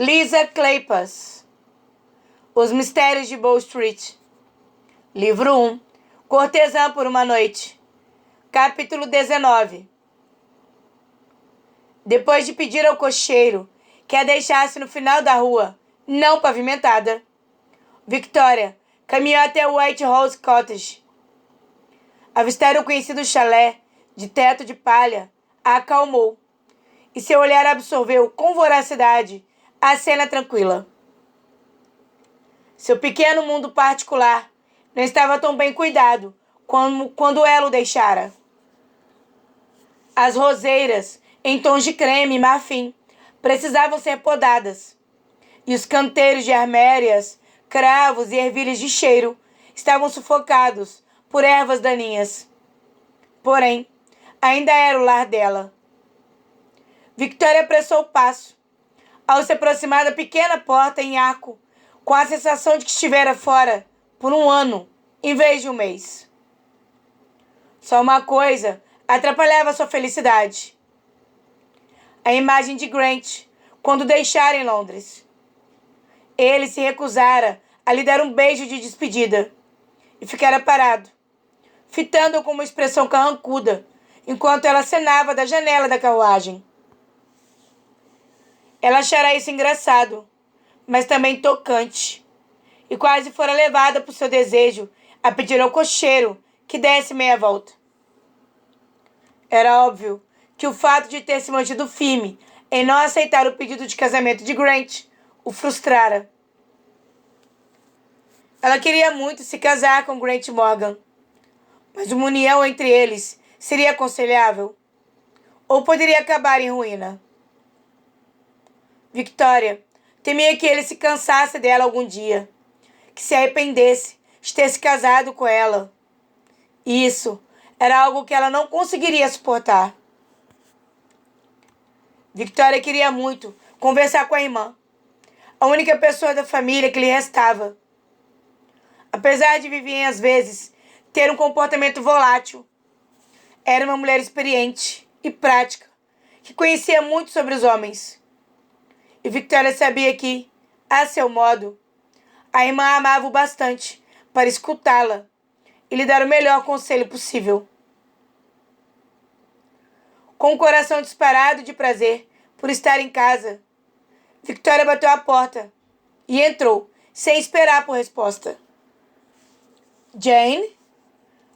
Lisa Kleypas, Os Mistérios de Bow Street. Livro 1, Cortesã por uma Noite. Capítulo 19. Depois de pedir ao cocheiro que a deixasse no final da rua, não pavimentada, Victoria caminhou até o White Rose Cottage. Avistar o conhecido chalé de teto de palha a acalmou, e seu olhar absorveu com voracidade a cena tranquila. Seu pequeno mundo particular não estava tão bem cuidado como quando ela o deixara. As roseiras, em tons de creme e marfim, precisavam ser podadas, e os canteiros de armérias, cravos e ervilhas de cheiro estavam sufocados por ervas daninhas. Porém, ainda era o lar dela. Victoria apressou o passo, ao se aproximar da pequena porta em arco, com a sensação de que estivera fora por um ano, em vez de um mês. Só uma coisa atrapalhava sua felicidade: a imagem de Grant, quando deixara em Londres. Ele se recusara a lhe dar um beijo de despedida, e ficara parado, fitando-o com uma expressão carrancuda, enquanto ela acenava da janela da carruagem. Ela achara isso engraçado, mas também tocante, e quase fora levada por seu desejo a pedir ao cocheiro que desse meia volta. Era óbvio que o fato de ter se mantido firme em não aceitar o pedido de casamento de Grant o frustrara. Ela queria muito se casar com Grant Morgan, mas uma união entre eles seria aconselhável, ou poderia acabar em ruína. Victoria temia que ele se cansasse dela algum dia, que se arrependesse de ter se casado com ela. E isso era algo que ela não conseguiria suportar. Victoria queria muito conversar com a irmã, a única pessoa da família que lhe restava. Apesar de Vivienne às vezes ter um comportamento volátil, era uma mulher experiente e prática, que conhecia muito sobre os homens. E Victoria sabia que, a seu modo, a irmã amava-o bastante para escutá-la e lhe dar o melhor conselho possível. Com o coração disparado de prazer por estar em casa, Victoria bateu à porta e entrou, sem esperar por resposta. "Jane?"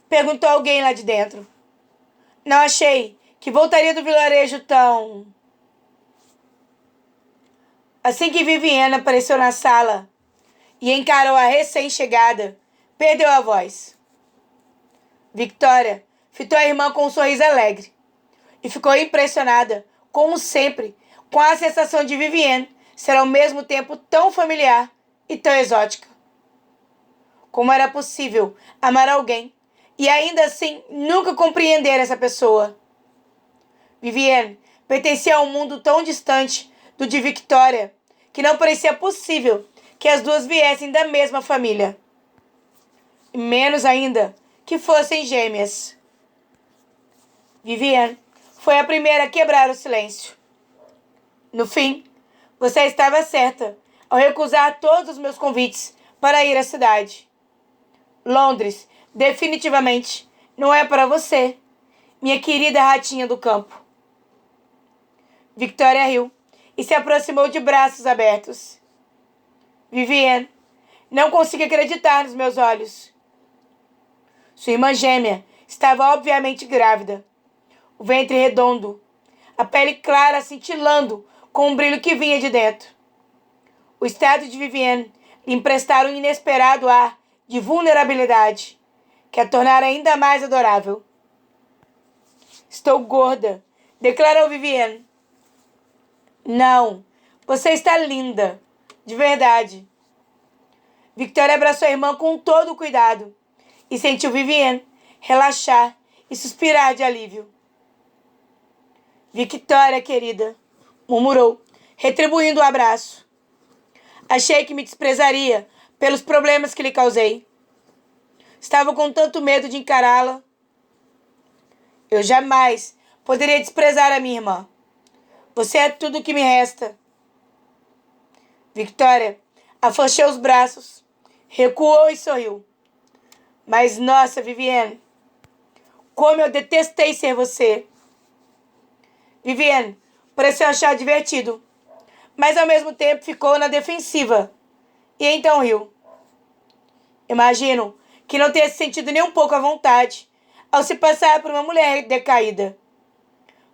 perguntou alguém lá de dentro. "Não achei que voltaria do vilarejo tão..." Assim que Vivienne apareceu na sala e encarou a recém-chegada, perdeu a voz. Victoria fitou a irmã com um sorriso alegre e ficou impressionada, como sempre, com a sensação de Vivienne ser ao mesmo tempo tão familiar e tão exótica. Como era possível amar alguém e ainda assim nunca compreender essa pessoa? Vivienne pertencia a um mundo tão distante do de Victoria que não parecia possível que as duas viessem da mesma família. E menos ainda que fossem gêmeas. Vivienne foi a primeira a quebrar o silêncio. "No fim, você estava certa ao recusar todos os meus convites para ir à cidade. Londres, definitivamente, não é para você, minha querida ratinha do campo." Victoria riu e se aproximou de braços abertos. "Vivienne, não consigo acreditar nos meus olhos." Sua irmã gêmea estava obviamente grávida. O ventre redondo, a pele clara cintilando com um brilho que vinha de dentro. O estado de Vivienne lhe emprestara um inesperado ar de vulnerabilidade, que a tornara ainda mais adorável. "Estou gorda", declarou Vivienne. "Não, você está linda, de verdade." Victoria abraçou a irmã com todo o cuidado e sentiu Vivienne relaxar e suspirar de alívio. "Victoria, querida", murmurou, retribuindo o abraço. "Achei que me desprezaria pelos problemas que lhe causei. Estava com tanto medo de encará-la." "Eu jamais poderia desprezar a minha irmã. Você é tudo o que me resta." Victoria afrouxou os braços, recuou e sorriu. Mas nossa, Vivienne, como eu detestei ser você. Vivienne pareceu achar divertido, mas ao mesmo tempo ficou na defensiva. E então riu. Imagino que não tenha se sentido nem um pouco à vontade ao se passar por uma mulher decaída.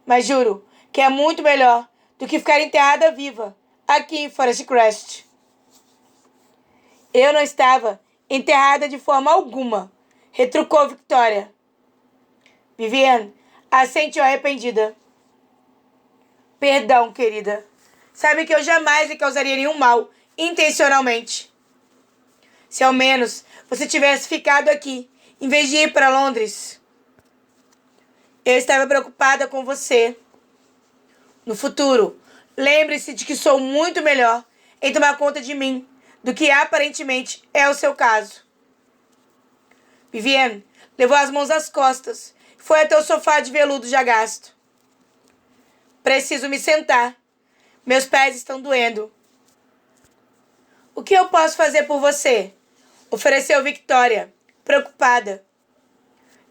Mas juro que é muito melhor do que ficar enterrada viva aqui em Forest Crest. Eu não estava enterrada de forma alguma, retrucou Victoria. Vivienne assentiu arrependida. Perdão, querida. Sabe que eu jamais lhe causaria nenhum mal, intencionalmente. Se ao menos você tivesse ficado aqui, em vez de ir para Londres. Eu estava preocupada com você. No futuro, lembre-se de que sou muito melhor em tomar conta de mim do que aparentemente é o seu caso. Vivienne levou as mãos às costas e foi até o sofá de veludo já gasto. Preciso me sentar. Meus pés estão doendo. O que eu posso fazer por você? Ofereceu Victoria, preocupada.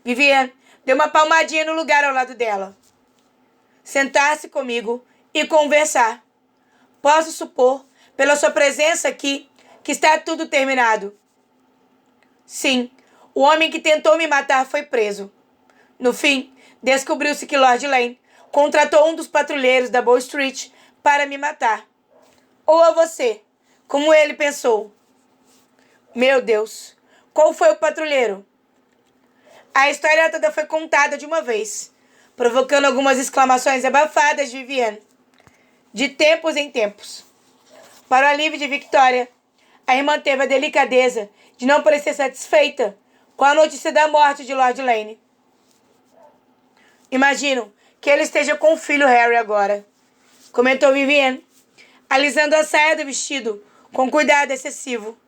Vivienne deu uma palmadinha no lugar ao lado dela. Sentar-se comigo e conversar. Posso supor, pela sua presença aqui, que está tudo terminado. Sim, o homem que tentou me matar foi preso. No fim, descobriu-se que Lord Lane contratou um dos patrulheiros da Bow Street para me matar. Ou a você, como ele pensou. Meu Deus, qual foi o patrulheiro? A história toda foi contada de uma vez, provocando algumas exclamações abafadas de Vivienne, de tempos em tempos. Para o alívio de Victoria, a irmã teve a delicadeza de não parecer satisfeita com a notícia da morte de Lord Lane. Imagino que ele esteja com o filho Harry agora, comentou Vivienne, alisando a saia do vestido com cuidado excessivo.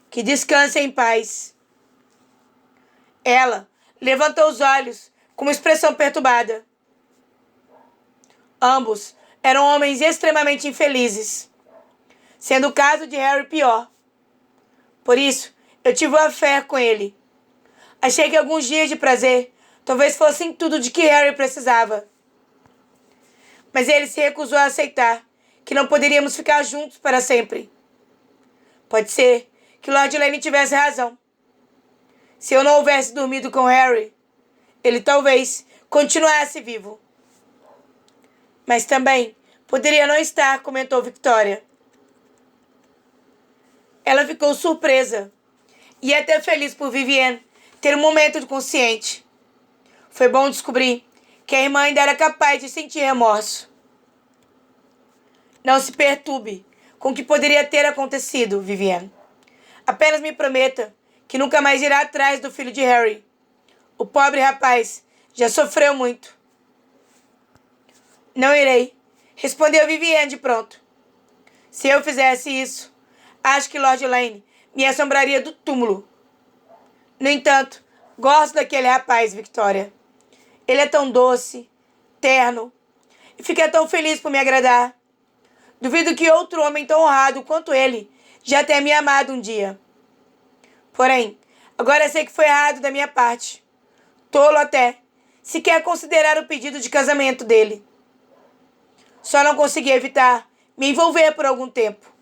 Que descanse em paz. Ela levantou os olhos com uma expressão perturbada. Ambos eram homens extremamente infelizes, sendo o caso de Harry pior. Por isso, eu tive uma fé com ele. Achei que alguns dias de prazer talvez fossem tudo de que Harry precisava. Mas ele se recusou a aceitar que não poderíamos ficar juntos para sempre. Pode ser que Lord Lane tivesse razão. Se eu não houvesse dormido com Harry, ele talvez continuasse vivo. Mas também poderia não estar, comentou Victoria. Ela ficou surpresa e até feliz por Vivienne ter um momento de consciente. Foi bom descobrir que a irmã ainda era capaz de sentir remorso. Não se perturbe com o que poderia ter acontecido, Vivienne. Apenas me prometa que nunca mais irá atrás do filho de Harry. O pobre rapaz já sofreu muito. Não irei, respondeu Vivienne de pronto. Se eu fizesse isso, acho que Lord Lane me assombraria do túmulo. No entanto, gosto daquele rapaz, Victoria. Ele é tão doce, terno, e fica tão feliz por me agradar. Duvido que outro homem tão honrado quanto ele já tenha me amado um dia. Porém, agora sei que foi errado da minha parte. Tolo até, se quer considerar o pedido de casamento dele. Só não consegui evitar me envolver por algum tempo.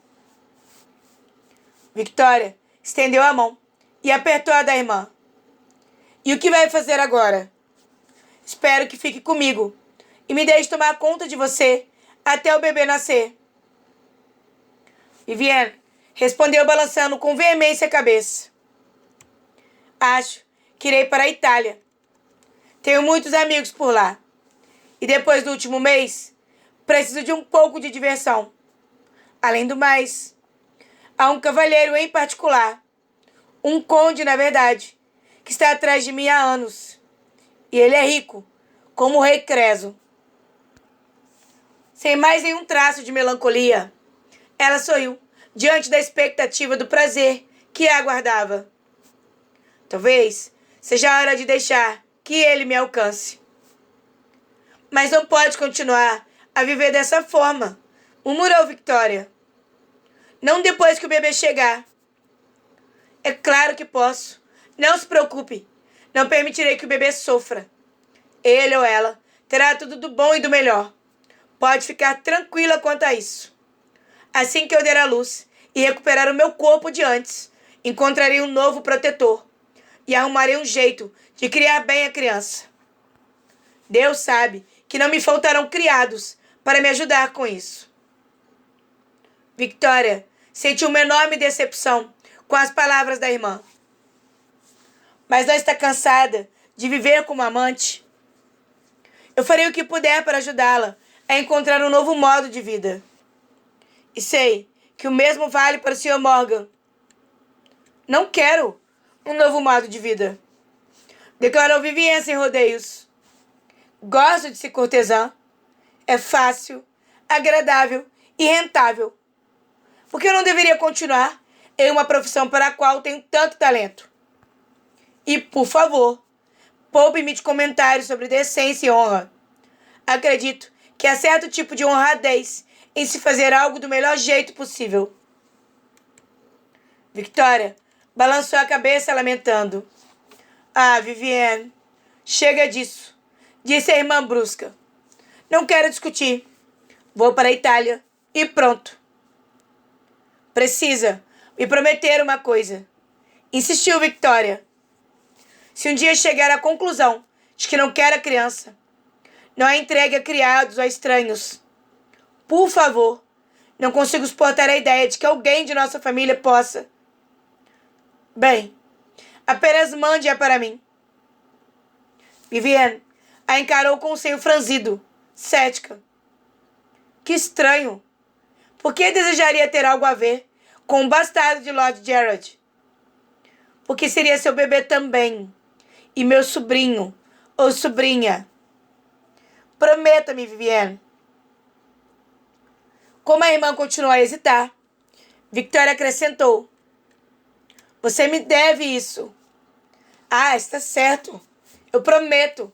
Victoria estendeu a mão e apertou a da irmã. E o que vai fazer agora? Espero que fique comigo e me deixe tomar conta de você até o bebê nascer. Vivienne respondeu balançando com veemência a cabeça. Acho que irei para a Itália. Tenho muitos amigos por lá. E depois do último mês, preciso de um pouco de diversão. Além do mais, há um cavalheiro em particular, um conde, na verdade, que está atrás de mim há anos. E ele é rico, como o rei Creso. Sem mais nenhum traço de melancolia, ela sorriu diante da expectativa do prazer que a aguardava. Talvez seja a hora de deixar que ele me alcance. Mas não pode continuar a viver dessa forma, murmurou Victoria. Não depois que o bebê chegar. É claro que posso. Não se preocupe. Não permitirei que o bebê sofra. Ele ou ela terá tudo do bom e do melhor. Pode ficar tranquila quanto a isso. Assim que eu der à luz e recuperar o meu corpo de antes, encontrarei um novo protetor e arrumarei um jeito de criar bem a criança. Deus sabe que não me faltarão criados para me ajudar com isso. Victoria sentiu uma enorme decepção com as palavras da irmã. Mas não está cansada de viver como amante? Eu farei o que puder para ajudá-la a encontrar um novo modo de vida. E sei que o mesmo vale para o Sr. Morgan. Não quero um novo modo de vida. Declarou Vivienne sem rodeios. Gosto de ser cortesã. É fácil, agradável e rentável. Por que eu não deveria continuar em uma profissão para a qual tenho tanto talento? E, por favor, poupe-me de comentários sobre decência e honra. Acredito que há certo tipo de honradez em se fazer algo do melhor jeito possível. Victoria balançou a cabeça lamentando. Ah, Vivienne, chega disso, disse a irmã brusca. Não quero discutir. Vou para a Itália e pronto. Precisa me prometer uma coisa, insistiu Victoria. Se um dia chegar à conclusão de que não quer a criança, não a entregue a criados ou a estranhos. Por favor, não consigo suportar a ideia de que alguém de nossa família possa. Bem, apenas mande-a para mim. Vivienne a encarou com o seio franzido, cética. Que estranho. Por que desejaria ter algo a ver com o bastardo de Lord Gerard? Porque seria seu bebê também. E meu sobrinho ou sobrinha. Prometa-me, Vivienne. Como a irmã continuou a hesitar, Victoria acrescentou. Você me deve isso. Ah, está certo. Eu prometo.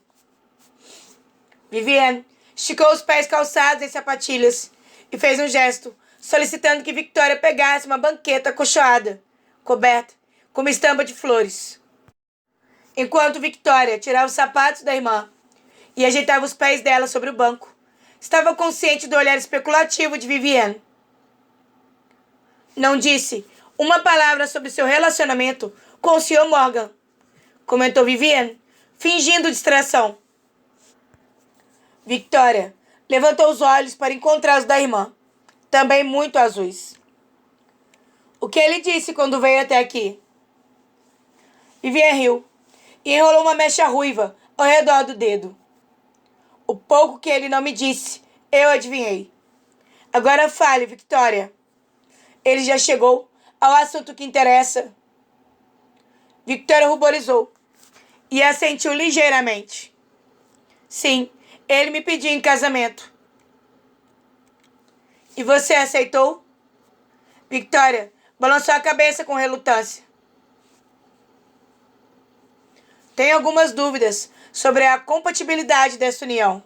Vivienne esticou os pés calçados em sapatilhas e fez um gesto, solicitando que Victoria pegasse uma banqueta acolchoada, coberta com uma estampa de flores. Enquanto Victoria tirava os sapatos da irmã e ajeitava os pés dela sobre o banco, estava consciente do olhar especulativo de Vivienne. Não disse uma palavra sobre seu relacionamento com o Sr. Morgan, comentou Vivienne, fingindo distração. Victoria levantou os olhos para encontrar os da irmã, também muito azuis. O que ele disse quando veio até aqui? Vivienne riu e enrolou uma mecha ruiva ao redor do dedo. O pouco que ele não me disse, eu adivinhei. Agora fale, Victoria. Ele já chegou ao assunto que interessa. Victoria ruborizou e assentiu ligeiramente. Sim, ele me pediu em casamento. E você aceitou? Victoria balançou a cabeça com relutância. Tenho algumas dúvidas sobre a compatibilidade dessa união.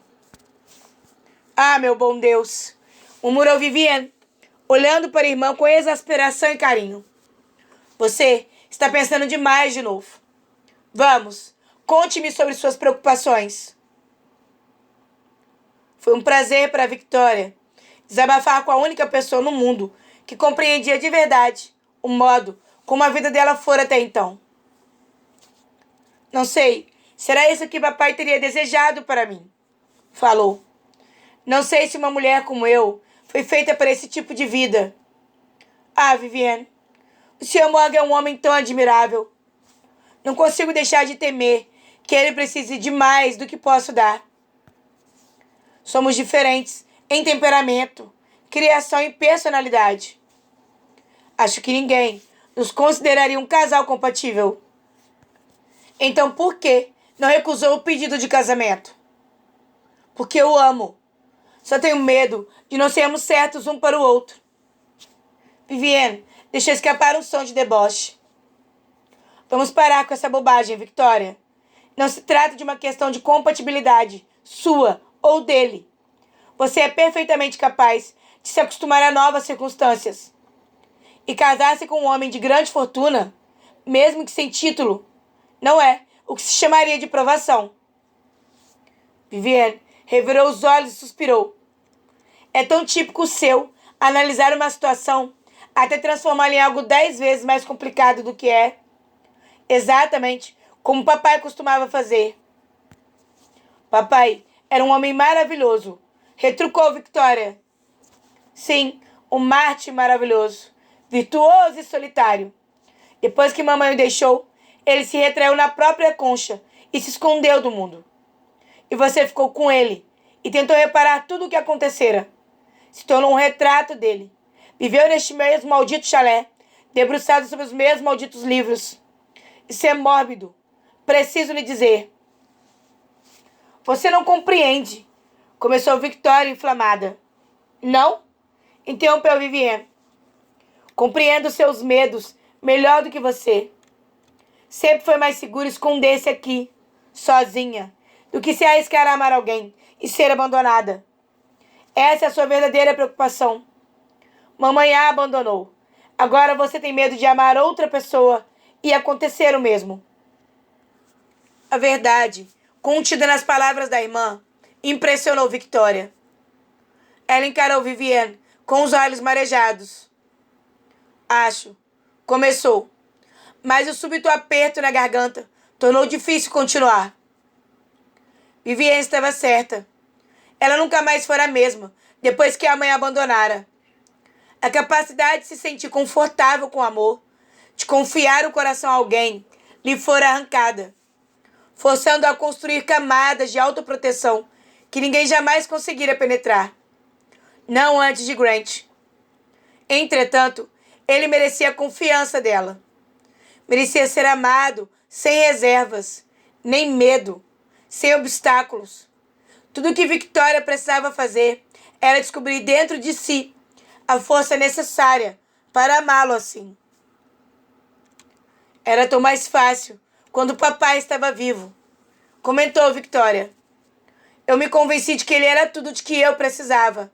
Ah, meu bom Deus! Murmurou Vivienne, olhando para a irmã com exasperação e carinho. Você está pensando demais de novo. Vamos, conte-me sobre suas preocupações. Foi um prazer para a Victoria desabafar com a única pessoa no mundo que compreendia de verdade o modo como a vida dela fora até então. Não sei, será isso que papai teria desejado para mim? Falou. Não sei se uma mulher como eu foi feita para esse tipo de vida. Ah, Vivienne, o Sr. Morgan é um homem tão admirável. Não consigo deixar de temer que ele precise de mais do que posso dar. Somos diferentes em temperamento, criação e personalidade. Acho que ninguém nos consideraria um casal compatível. Então por que não recusou o pedido de casamento? Porque eu amo. Só tenho medo de não sermos certos um para o outro. Vivienne deixou escapar um som de deboche. Vamos parar com essa bobagem, Victoria. Não se trata de uma questão de compatibilidade, sua ou dele. Você é perfeitamente capaz de se acostumar a novas circunstâncias. e casar-se com um homem de grande fortuna, mesmo que sem título, não é o que se chamaria de provação. Viviane revirou os olhos e suspirou. É tão típico seu analisar uma situação até transformá-la em algo 10 vezes mais complicado do que é. Exatamente como papai costumava fazer. Papai era um homem maravilhoso, retrucou Victoria. Sim, um Marte maravilhoso, virtuoso e solitário. Depois que mamãe o deixou, ele se retraiu na própria concha e se escondeu do mundo. E você ficou com ele e tentou reparar tudo o que acontecera. Se tornou um retrato dele. Viveu neste mesmo maldito chalé, debruçado sobre os mesmos malditos livros. Isso é mórbido. Preciso lhe dizer. Você não compreende, começou Victoria inflamada. Não? Interrompeu Vivienne. Compreendo seus medos melhor do que você. Sempre foi mais seguro esconder-se aqui, sozinha, do que se arriscar a amar alguém e ser abandonada. Essa é a sua verdadeira preocupação. Mamãe a abandonou. Agora você tem medo de amar outra pessoa e acontecer o mesmo. A verdade, contida nas palavras da irmã, impressionou Victoria. Ela encarou Vivienne com os olhos marejados. Acho. Começou. Mas o súbito aperto na garganta tornou difícil continuar. Vivienne estava certa. Ela nunca mais fora a mesma, depois que a mãe a abandonara. A capacidade de se sentir confortável com o amor, de confiar o coração a alguém, lhe fora arrancada, forçando-a a construir camadas de autoproteção que ninguém jamais conseguira penetrar. Não antes de Grant. Entretanto, ele merecia a confiança dela. Merecia ser amado sem reservas, nem medo, sem obstáculos. Tudo o que Victoria precisava fazer era descobrir dentro de si a força necessária para amá-lo assim. Era tão mais fácil quando o papai estava vivo, comentou Victoria. Eu me convenci de que ele era tudo de que eu precisava.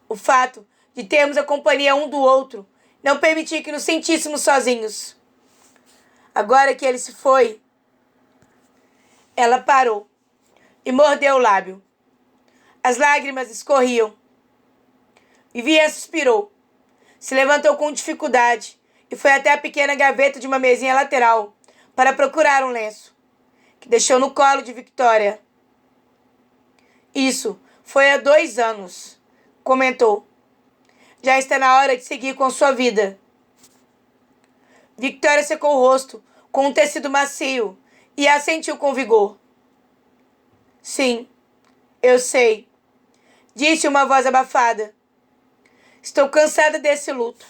O fato de termos a companhia um do outro não permitia que nos sentíssemos sozinhos. Agora que ele se foi, ela parou e mordeu o lábio. As lágrimas escorriam. Vivienne suspirou. Se levantou com dificuldade e foi até a pequena gaveta de uma mesinha lateral para procurar um lenço, que deixou no colo de Victoria. Isso foi há 2 anos, comentou. Já está na hora de seguir com sua vida. Victoria secou o rosto com um tecido macio e assentiu com vigor. Sim, eu sei, disse uma voz abafada. Estou cansada desse luto.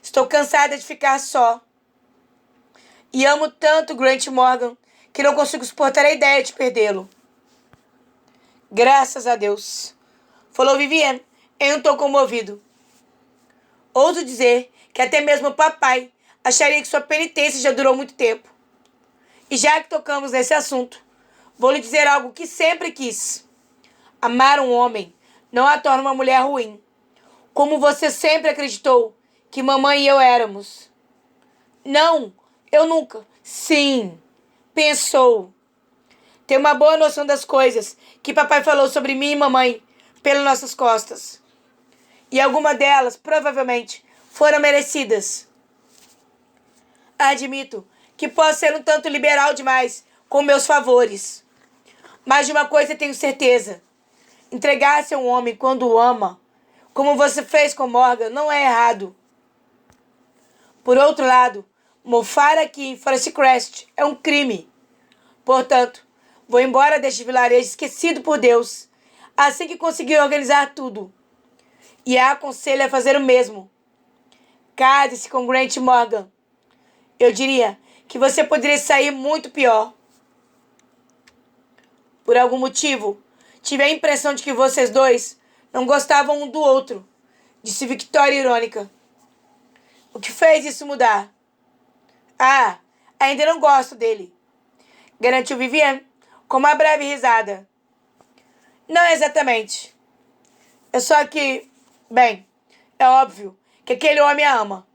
Estou cansada de ficar só. E amo tanto Grant Morgan que não consigo suportar a ideia de perdê-lo. Graças a Deus, falou Vivienne em um tom comovido. Ouso dizer que até mesmo o papai acharia que sua penitência já durou muito tempo. E já que tocamos nesse assunto, vou lhe dizer algo que sempre quis. Amar um homem não a torna uma mulher ruim, como você sempre acreditou que mamãe e eu éramos. Não, eu nunca. Sim, pensou. Tem uma boa noção das coisas que papai falou sobre mim e mamãe pelas nossas costas. E alguma delas, provavelmente, foram merecidas. Admito que posso ser um tanto liberal demais com meus favores. Mas de uma coisa tenho certeza. Entregar-se a um homem quando o ama, como você fez com Morgan, não é errado. Por outro lado, mofar aqui em Forest Crest é um crime. Portanto, vou embora deste vilarejo esquecido por Deus, assim que conseguir organizar tudo. E a aconselho a fazer o mesmo. Case-se com Grant Morgan. Eu diria que você poderia sair muito pior. Por algum motivo, tive a impressão de que vocês dois não gostavam um do outro, disse Victoria irônica. O que fez isso mudar? Ah, ainda não gosto dele, garantiu Vivienne com uma breve risada. Não exatamente. É só que, bem, é óbvio que aquele homem a ama.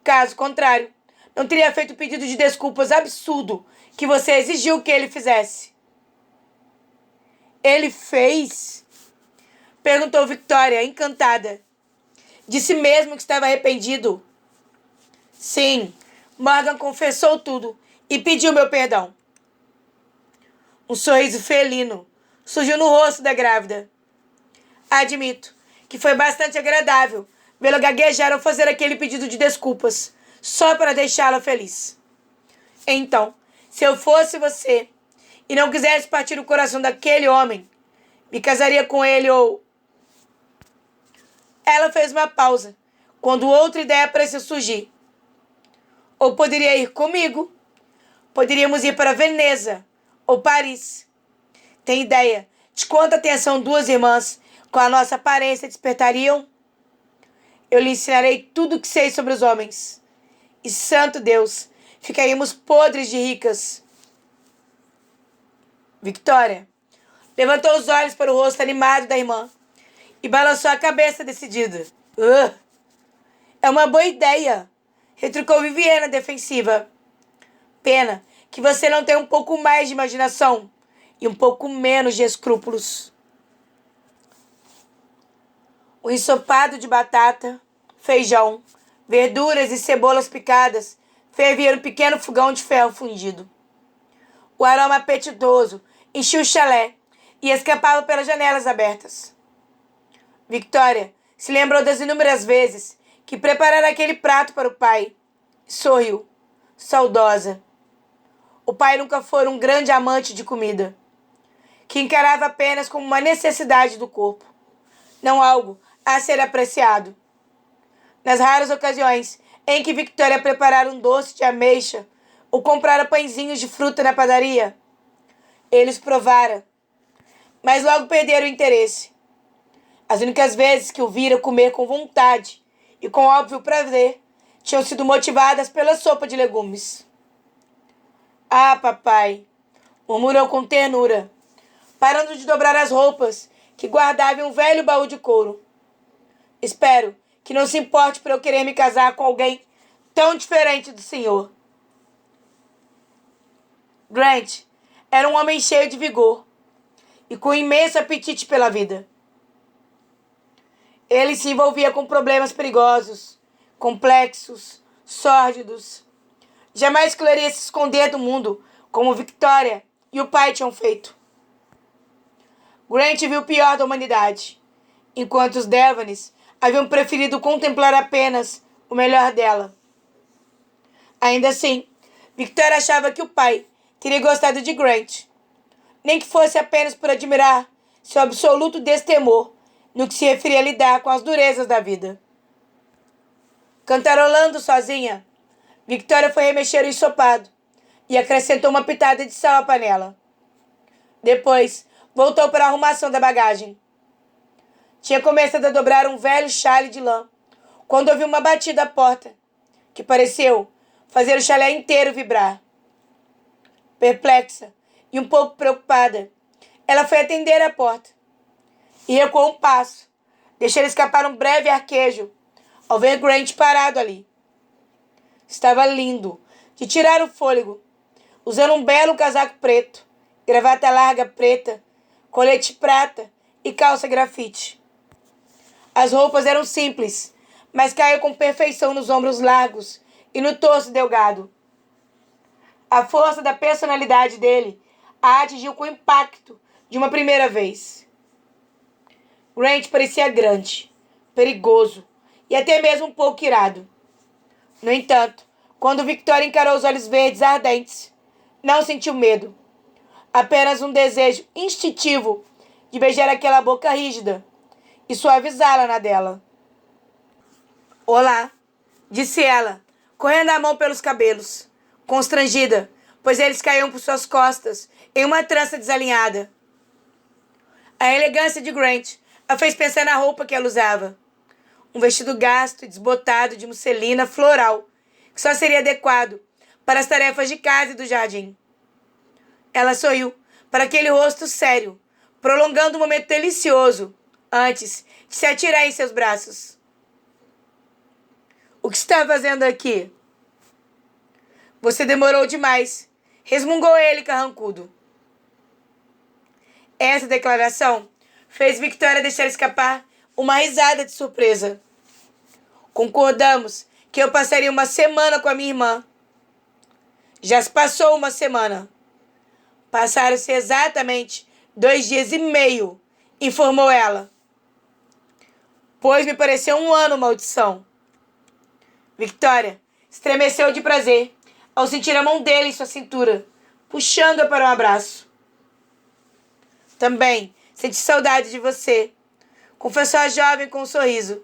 Caso contrário, não teria feito o pedido de desculpas absurdo que você exigiu que ele fizesse. Ele fez? Perguntou Victoria, encantada. Disse mesmo que estava arrependido? Sim, Morgan confessou tudo e pediu meu perdão. Um sorriso felino surgiu no rosto da grávida. Admito que foi bastante agradável vê-la gaguejar ao fazer aquele pedido de desculpas, só para deixá-la feliz. Então, se eu fosse você e não quisesse partir o coração daquele homem, me casaria com ele ou... Ela fez uma pausa, quando outra ideia pareceu surgir. Ou poderia ir comigo. Poderíamos ir para Veneza ou Paris. Tem ideia de quanta atenção duas irmãs com a nossa aparência despertariam? Eu lhe ensinarei tudo o que sei sobre os homens. E, santo Deus, ficaríamos podres de ricas. Victoria levantou os olhos para o rosto animado da irmã e balançou a cabeça decidida. É uma boa ideia, retrucou Viviana defensiva. Pena que você não tem um pouco mais de imaginação e um pouco menos de escrúpulos. O ensopado de batata, feijão, verduras e cebolas picadas fervia no pequeno fogão de ferro fundido. O aroma apetitoso enchia o chalé e escapava pelas janelas abertas. Victoria se lembrou das inúmeras vezes que preparara aquele prato para o pai. Sorriu, saudosa. O pai nunca fora um grande amante de comida, que encarava apenas como uma necessidade do corpo, não algo a ser apreciado. Nas raras ocasiões em que Victoria preparara um doce de ameixa ou comprara pãezinhos de fruta na padaria, eles provara, mas logo perderam o interesse. As únicas vezes que o vira comer com vontade e com óbvio prazer tinham sido motivadas pela sopa de legumes. Ah, papai, murmurou com ternura, parando de dobrar as roupas que guardava em um velho baú de couro. Espero que não se importe por eu querer me casar com alguém tão diferente do senhor. Grant era um homem cheio de vigor e com imenso apetite pela vida. Ele se envolvia com problemas perigosos, complexos, sórdidos. Jamais queria se esconder do mundo como Victoria e o pai tinham feito. Grant viu o pior da humanidade, enquanto os Devanys haviam preferido contemplar apenas o melhor dela. Ainda assim, Victoria achava que o pai teria gostado de Grant, nem que fosse apenas por admirar seu absoluto destemor no que se referia a lidar com as durezas da vida. Cantarolando sozinha, Victoria foi remexer o ensopado e acrescentou uma pitada de sal à panela. Depois, voltou para a arrumação da bagagem. Tinha começado a dobrar um velho chale de lã quando ouviu uma batida à porta, que pareceu fazer o chalé inteiro vibrar. Perplexa e um pouco preocupada, ela foi atender a porta e recuou um passo, deixando escapar um breve arquejo ao ver Grant parado ali. Estava lindo, de tirar o fôlego, usando um belo casaco preto, gravata larga preta, colete prata e calça grafite. As roupas eram simples, mas caíam com perfeição nos ombros largos e no torso delgado. A força da personalidade dele a atingiu com o impacto de uma primeira vez. Grant parecia grande, perigoso e até mesmo um pouco irado. No entanto, quando Victoria encarou os olhos verdes ardentes, não sentiu medo. Apenas um desejo instintivo de beijar aquela boca rígida e suavizá-la na dela. Olá, disse ela, correndo a mão pelos cabelos, constrangida, pois eles caíam por suas costas em uma trança desalinhada. A elegância de Grant a fez pensar na roupa que ela usava. Um vestido gasto e desbotado de musselina floral, que só seria adequado para as tarefas de casa e do jardim. Ela sorriu para aquele rosto sério, prolongando um momento delicioso, antes de se atirar em seus braços. que está fazendo aqui? Você demorou demais, resmungou ele carrancudo. Essa declaração fez Victoria deixar escapar uma risada de surpresa. Concordamos que eu passaria uma semana com a minha irmã. Já se passou uma semana. Passaram-se exatamente 2 dias e meio, informou ela. Pois me pareceu um ano, maldição. Victoria estremeceu de prazer ao sentir a mão dele em sua cintura, puxando-a para um abraço. Também senti saudade de você, confessou a jovem com um sorriso.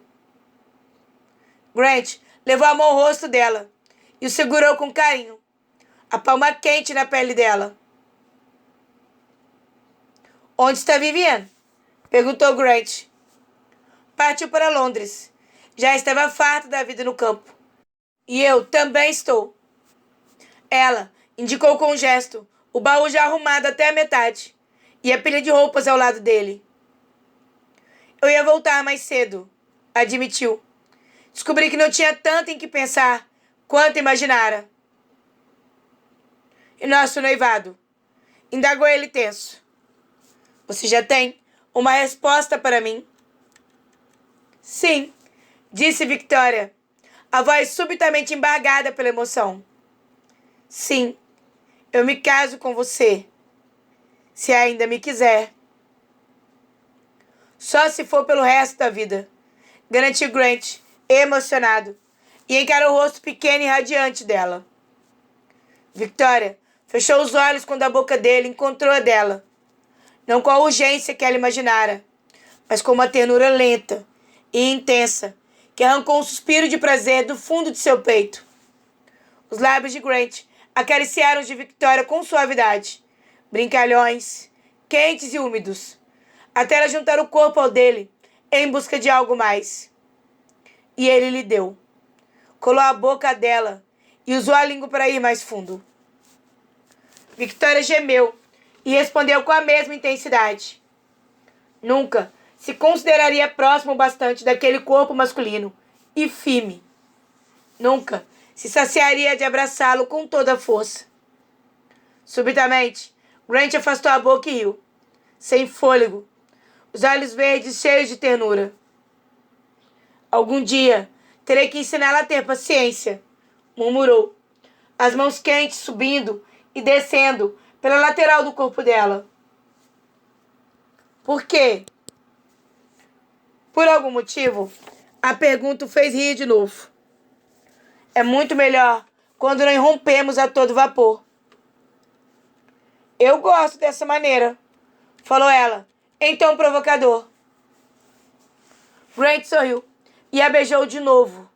Grant levou a mão ao rosto dela e o segurou com carinho, a palma quente na pele dela. Onde está Vivian? Perguntou Grant. Partiu para Londres. Já estava farta da vida no campo. E eu também estou. Ela indicou com um gesto o baú já arrumado até a metade e a pilha de roupas ao lado dele. Eu ia voltar mais cedo, admitiu. Descobri que não tinha tanto em que pensar quanto imaginara. E nosso noivado? Indagou ele tenso. Você já tem uma resposta para mim? Sim, disse Victoria, a voz subitamente embargada pela emoção. Sim, eu me caso com você, se ainda me quiser. Só se for pelo resto da vida, garantiu Grant, emocionado, e encarou o rosto pequeno e radiante dela. Victoria fechou os olhos quando a boca dele encontrou a dela, não com a urgência que ela imaginara, mas com uma ternura lenta e intensa que arrancou um suspiro de prazer do fundo de seu peito. Os lábios de Grant acariciaram os de Victoria com suavidade, brincalhões, quentes e úmidos, até ela juntar o corpo ao dele em busca de algo mais. E ele lhe deu. Colou a boca dela e usou a língua para ir mais fundo. Victoria gemeu e respondeu com a mesma intensidade. Nunca se consideraria próximo bastante daquele corpo masculino e firme. Nunca se saciaria de abraçá-lo com toda a força. Subitamente, Grant afastou a boca e riu, sem fôlego, os olhos verdes cheios de ternura. Algum dia terei que ensiná-la a ter paciência, murmurou, as mãos quentes subindo e descendo pela lateral do corpo dela. Por quê? Por algum motivo, a pergunta o fez rir de novo. É muito melhor quando não irrompemos a todo vapor. Eu gosto dessa maneira, falou ela, em tom provocador. Grant sorriu e a beijou de novo,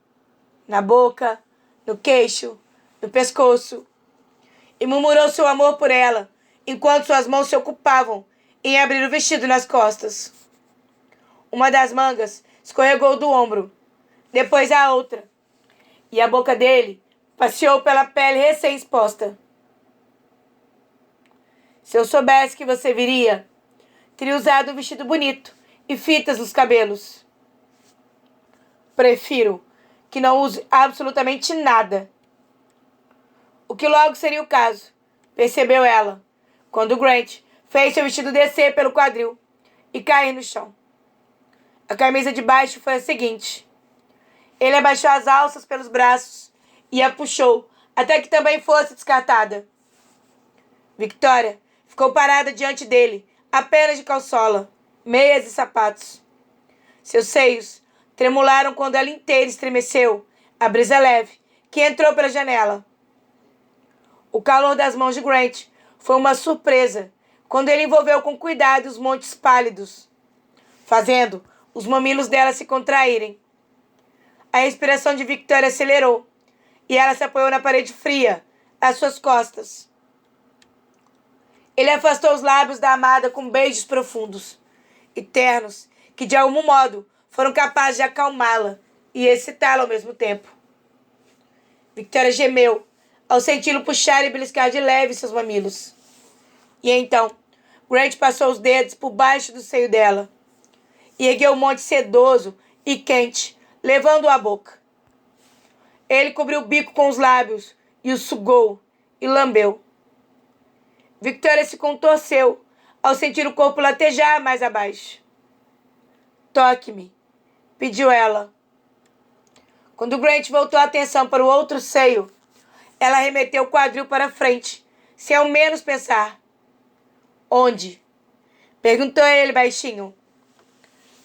na boca, no queixo, no pescoço, e murmurou seu amor por ela, enquanto suas mãos se ocupavam em abrir o vestido nas costas. Uma das mangas escorregou do ombro, depois a outra, e a boca dele passeou pela pele recém-exposta. Se eu soubesse que você viria, teria usado um vestido bonito e fitas nos cabelos. Prefiro que não use absolutamente nada. O que logo seria o caso, percebeu ela, quando Grant fez seu vestido descer pelo quadril e cair no chão. A camisa de baixo foi a seguinte. Ele abaixou as alças pelos braços e a puxou até que também fosse descartada. Victoria ficou parada diante dele, apenas de calçola, meias e sapatos. Seus seios tremularam quando ela inteira estremeceu a brisa leve que entrou pela janela. O calor das mãos de Grant foi uma surpresa quando ele envolveu com cuidado os montes pálidos, fazendo os mamilos dela se contraírem. A respiração de Victoria acelerou e ela se apoiou na parede fria, às suas costas. Ele afastou os lábios da amada com beijos profundos e ternos que, de algum modo, foram capazes de acalmá-la e excitá-la ao mesmo tempo. Victoria gemeu ao senti-lo puxar e beliscar de leve seus mamilos. E então, Grant passou os dedos por baixo do seio dela e ergueu o monte sedoso e quente, levando-o à boca. Ele cobriu o bico com os lábios e o sugou e lambeu. Victoria se contorceu ao sentir o corpo latejar mais abaixo. Toque-me, pediu ela. Quando Grant voltou a atenção para o outro seio, ela remeteu o quadril para frente, sem ao menos pensar. Onde? Perguntou ele baixinho.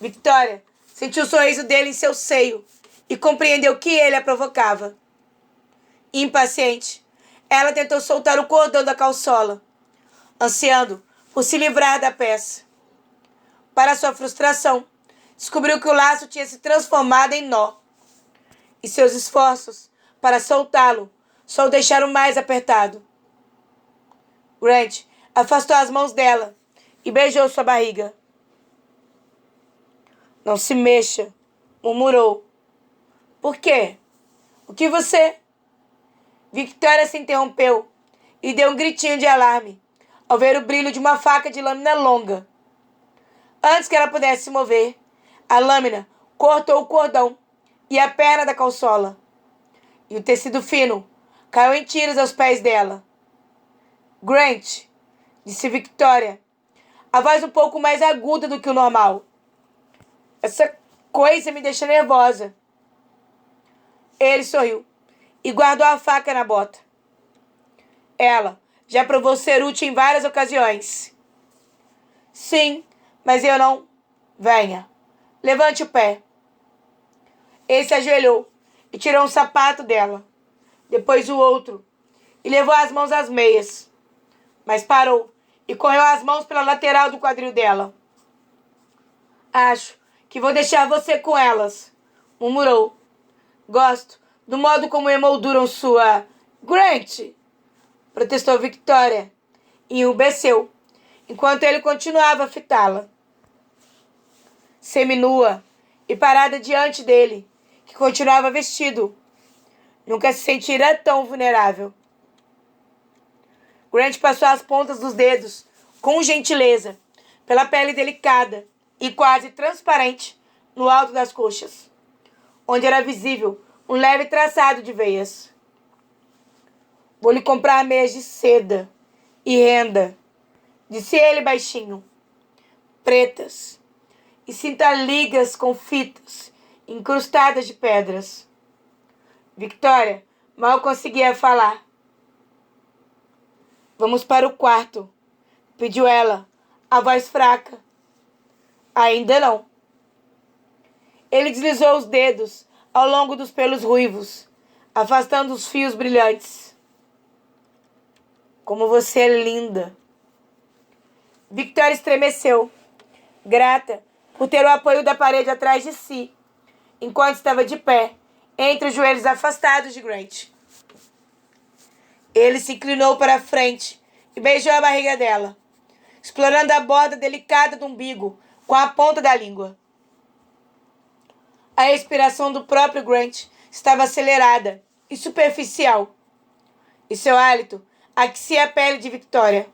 Victoria sentiu o sorriso dele em seu seio e compreendeu que ele a provocava. Impaciente, ela tentou soltar o cordão da calçola, ansiando por se livrar da peça. Para sua frustração, descobriu que o laço tinha se transformado em nó, e seus esforços para soltá-lo só o deixaram mais apertado. Grant afastou as mãos dela e beijou sua barriga. Não se mexa, murmurou. Por quê? O que você... Victoria se interrompeu e deu um gritinho de alarme ao ver o brilho de uma faca de lâmina longa. Antes que ela pudesse se mover, a lâmina cortou o cordão e a perna da calçola, e o tecido fino caiu em tiras aos pés dela. Grant, disse Victoria, a voz um pouco mais aguda do que o normal. Essa coisa me deixa nervosa. Ele sorriu e guardou a faca na bota. Ela já provou ser útil em várias ocasiões. Sim, mas eu não... Venha, levante o pé. Ele se ajoelhou e tirou um sapato dela, depois o outro, e levou as mãos às meias. Mas parou e correu as mãos pela lateral do quadril dela. Acho que vou deixar você com elas, murmurou. Gosto do modo como emolduram sua... Grant! Protestou Victoria e enrubesceu, enquanto ele continuava a fitá-la. Seminua e parada diante dele, que continuava vestido. Nunca se sentira tão vulnerável. Grant passou as pontas dos dedos, com gentileza, pela pele delicada e quase transparente no alto das coxas, onde era visível um leve traçado de veias. Vou lhe comprar meias de seda e renda, disse ele baixinho, pretas, e cinta-ligas com fitas incrustadas de pedras. Victoria mal conseguia falar. Vamos para o quarto, pediu ela, a voz fraca. Ainda não. Ele deslizou os dedos ao longo dos pelos ruivos, afastando os fios brilhantes. Como você é linda. Victoria estremeceu, grata por ter o apoio da parede atrás de si, enquanto estava de pé, entre os joelhos afastados de Grant. Ele se inclinou para a frente e beijou a barriga dela, explorando a borda delicada do umbigo com a ponta da língua. A respiração do próprio Grant estava acelerada e superficial, e seu hálito aquecia a pele de Victoria.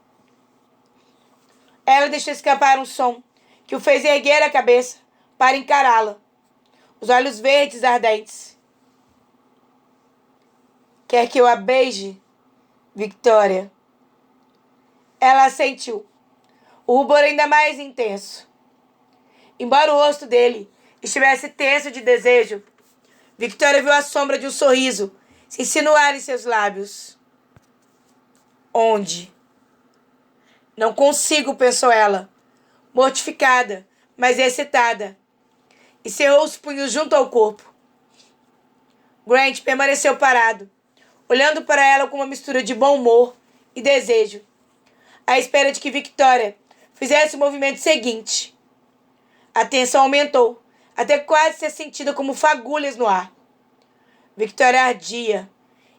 Ela deixou escapar um som que o fez erguer a cabeça para encará-la, os olhos verdes ardentes. Quer que eu a beije, Victoria? Ela assentiu, o rubor ainda mais intenso. Embora o rosto dele estivesse tenso de desejo, Victoria viu a sombra de um sorriso se insinuar em seus lábios. Onde? Não consigo, pensou ela, mortificada, mas excitada, e cerrou os punhos junto ao corpo. Grant permaneceu parado, olhando para ela com uma mistura de bom humor e desejo, à espera de que Victoria fizesse o movimento seguinte. A tensão aumentou, até quase ser sentida como fagulhas no ar. Victoria ardia.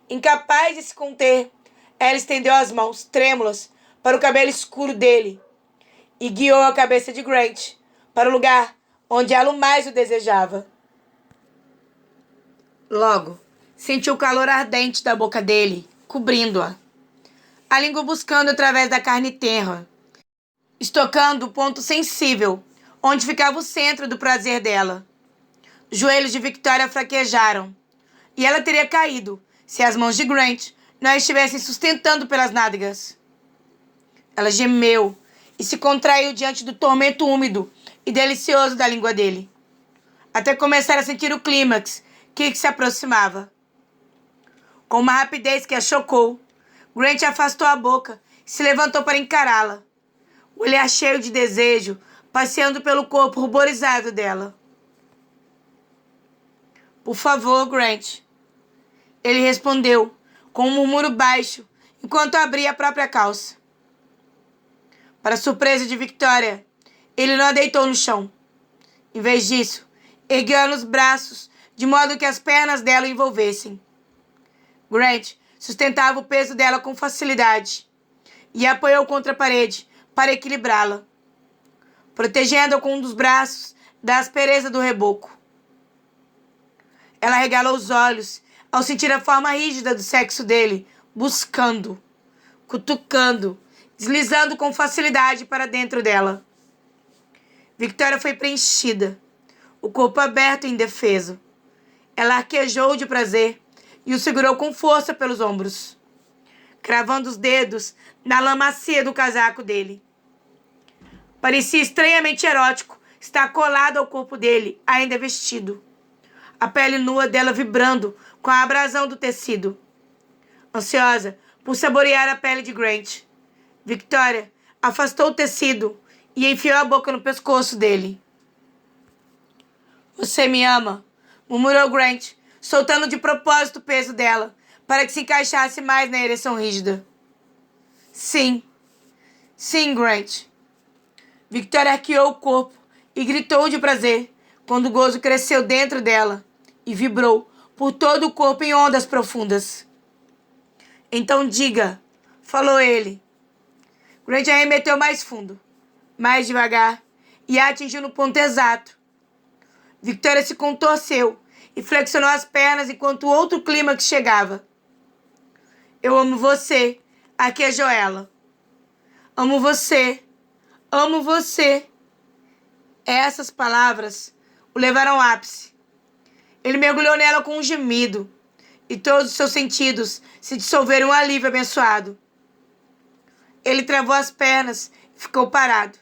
Incapaz de se conter, ela estendeu as mãos, trêmulas, para o cabelo escuro dele e guiou a cabeça de Grant para o lugar onde ela o mais o desejava. Logo, sentiu o calor ardente da boca dele, cobrindo-a. A língua buscando através da carne tenra, estocando o ponto sensível, onde ficava o centro do prazer dela. Os joelhos de Victoria fraquejaram. e ela teria caído se as mãos de Grant não a estivessem sustentando pelas nádegas. Ela gemeu e se contraiu diante do tormento úmido e delicioso da língua dele, até começar a sentir o clímax que se aproximava. Com uma rapidez que a chocou, Grant afastou a boca e se levantou para encará-la, o olhar cheio de desejo passeando pelo corpo ruborizado dela. Por favor, Grant. Ele respondeu com um murmúrio baixo enquanto abria a própria calça. Para surpresa de Victoria, ele não a deitou no chão. Em vez disso, ergueu-a nos braços de modo que as pernas dela o envolvessem. Grant sustentava o peso dela com facilidade e a apoiou contra a parede para equilibrá-la, protegendo-a com um dos braços da aspereza do reboco. Ela regalou os olhos ao sentir a forma rígida do sexo dele, buscando, cutucando, deslizando com facilidade para dentro dela. Victoria foi preenchida, o corpo aberto e indefeso. Ela arquejou de prazer e o segurou com força pelos ombros, cravando os dedos na lã macia do casaco dele. Parecia estranhamente erótico estar colado ao corpo dele, ainda vestido, a pele nua dela vibrando com a abrasão do tecido. Ansiosa por saborear a pele de Grant, Victoria afastou o tecido e enfiou a boca no pescoço dele. Você me ama, murmurou Grant, soltando de propósito o peso dela, para que se encaixasse mais na ereção rígida. Sim. Sim, Grant. Victoria arqueou o corpo e gritou de prazer, quando o gozo cresceu dentro dela e vibrou por todo o corpo em ondas profundas. Então diga, falou ele. Grant arremeteu mais fundo, mais devagar, e a atingiu no ponto exato. Victoria se contorceu e flexionou as pernas enquanto outro clímax chegava. Eu amo você, arquejou ela. Amo você. Amo você. Essas palavras o levaram ao ápice. Ele mergulhou nela com um gemido, e todos os seus sentidos se dissolveram em um alívio abençoado. Ele travou as pernas e ficou parado,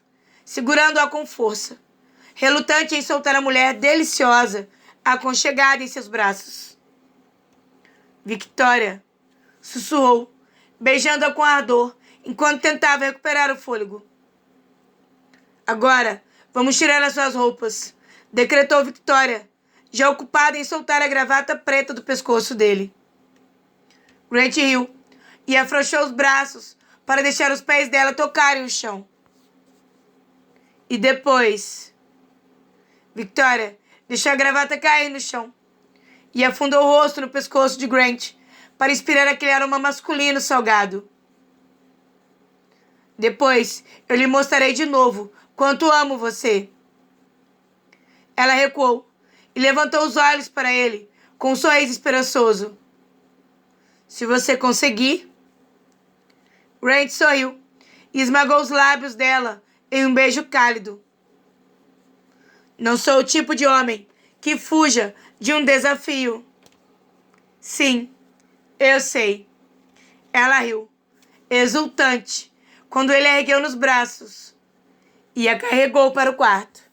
segurando-a com força, relutante em soltar a mulher deliciosa, aconchegada em seus braços. Victoria sussurrou, beijando-a com ardor, enquanto tentava recuperar o fôlego. Agora, vamos tirar as suas roupas, decretou Victoria, já ocupada em soltar a gravata preta do pescoço dele. Grant riu e afrouxou os braços para deixar os pés dela tocarem o chão. E depois, Victoria deixou a gravata cair no chão e afundou o rosto no pescoço de Grant para inspirar aquele aroma masculino salgado. Depois, eu lhe mostrarei de novo quanto amo você. Ela recuou e levantou os olhos para ele com um sorriso esperançoso. Se você conseguir. Grant sorriu e esmagou os lábios dela em um beijo cálido. Não sou o tipo de homem que fuja de um desafio. Sim, eu sei. Ela riu, exultante, quando ele a ergueu nos braços e a carregou para o quarto.